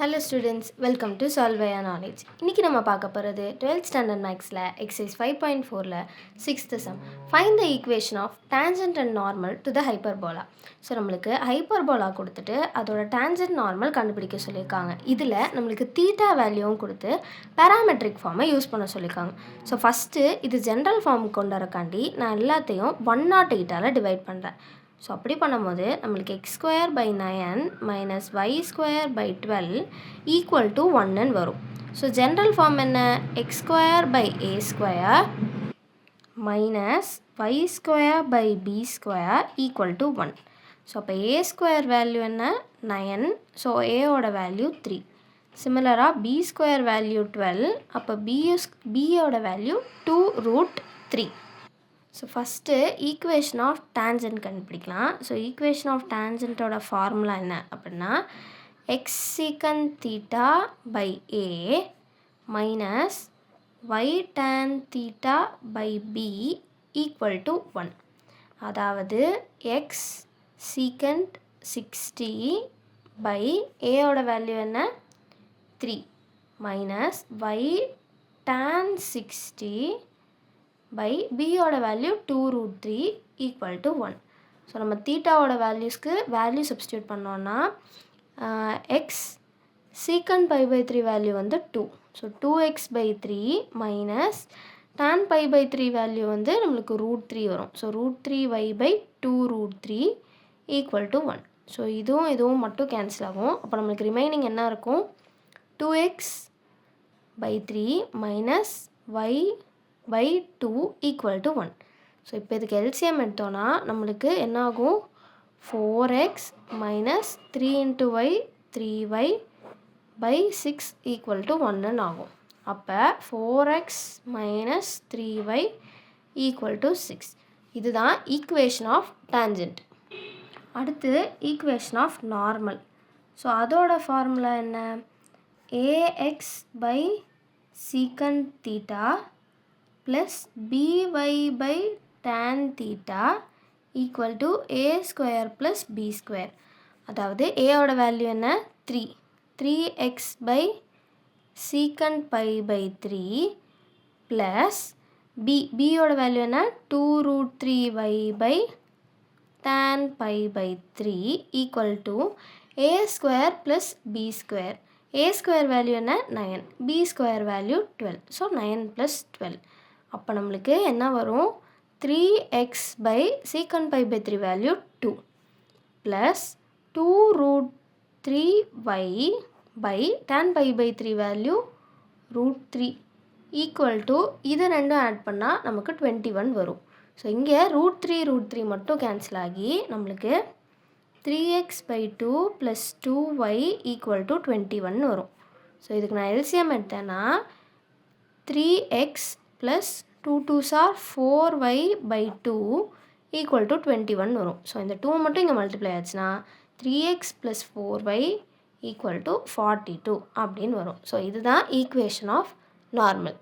Hello students, welcome to Solve via Knowledge. இன்னைக்கு நம்ம பார்க்க போகிறது 12th standard mathsல exercise 5.4ல 6th sum. Find the equation of tangent and normal to the hyperbola. So நம்மளுக்கு hyperbola கொடுத்துட்டு அதோட tangent normal கண்டுபிடிக்க சொல்லியிருக்காங்க. இதில் நம்மளுக்கு தீட்டா வேல்யூவும் கொடுத்து பேராமெட்ரிக் ஃபார்மை யூஸ் பண்ண சொல்லியிருக்காங்க. ஸோ ஃபஸ்ட்டு இது ஜென்ரல் ஃபார்ம் கொண்டு வரக்காண்டி நான் எல்லாத்தையும் 108ஆல் டிவைட் பண்ணுறேன். ஸோ அப்படி பண்ணும்போது நம்மளுக்கு x²/9 minus y²/12 equal to 1ன்னு வரும். ஸோ ஜென்ரல் ஃபார்ம் என்ன? x²/a² minus y²/b² equal to 1. So அப்போ a² வேல்யூ என்ன? 9. ஸோ ஏயோட வேல்யூ 3. சிமிலராக b² வேல்யூ 12. அப்போ பியோட value 2√3. So first equation of tangent கண்டுபிடிக்கலாம். ஸோ ஈக்குவேஷன் ஆஃப் டேஞ்சன்ட்டோட ஃபார்முலா என்ன அப்படின்னா x secant theta by a minus y tan theta by b equal to 1. அதாவது x secant 60 by a-ஓட வேல்யூ என்ன? 3 மைனஸ் y tan 60 by b-ஓட value 2√3 equal to 1. So நம்ம தீட்டாவோட வேல்யூஸ்க்கு வேல்யூ சப்ஸ்டியூட் பண்ணோன்னா எக்ஸ் secant π/3 வேல்யூ வந்து 2. So 2x/3 minus tan π/3 value வந்து நம்மளுக்கு √3 வரும். So √3y/2√3 equal to 1. So இதுவும் மட்டும் கேன்சல் ஆகும். அப்போ நம்மளுக்கு ரிமைனிங் என்ன இருக்கும்? 2x/3 minus y/2 equal to 1. So இப்போ இதுக்கு எல்சிஎம் எடுத்தோன்னா நம்மளுக்கு என்ன ஆகும்? 4x minus 3 × y 3y/6 equal to 1ன்னு ஆகும். அப்போ 4x minus 3y equal to 6. இதுதான் ஈக்குவேஷன் ஆஃப் டேஞ்சன்ட். அடுத்து ஈக்குவேஷன் ஆஃப் நார்மல். ஸோ அதோட ஃபார்முலா என்ன? ax/secant theta plus by/tan theta equal to a² plus b². அதாவது a-ஓட வேல்யூ என்ன? 3. 3x/secant π/3 plus b-யோட வேல்யூ என்ன? 2√3y/tan π/3 equal to a² plus b². a² value என்ன? 9. b² value 12. So 9 + 12. அப்போ நம்மளுக்கு என்ன வரும்? 3x/secant π/3 value 2 plus 2√3y/tan π/3 value √3 equal to இது ரெண்டும் ஆட் பண்ணால் நமக்கு 21 வரும். ஸோ இங்கே √3 மட்டும் கேன்சல் ஆகி நம்மளுக்கு 3x/2 plus 2y equal to 21 வரும். ஸோ இதுக்கு நான் எல்சிஎம் எடுத்தேன்னா 3x plus 2 2s are 4y/2 equal to 21 வரும். ஸோ இந்த 2 மட்டும் இங்கே மல்டிப்ளை ஆச்சுன்னா 3x plus 4y equal to 42 அப்படின்னு வரும். ஸோ இதுதான் ஈக்குவேஷன் ஆஃப் நார்மல்.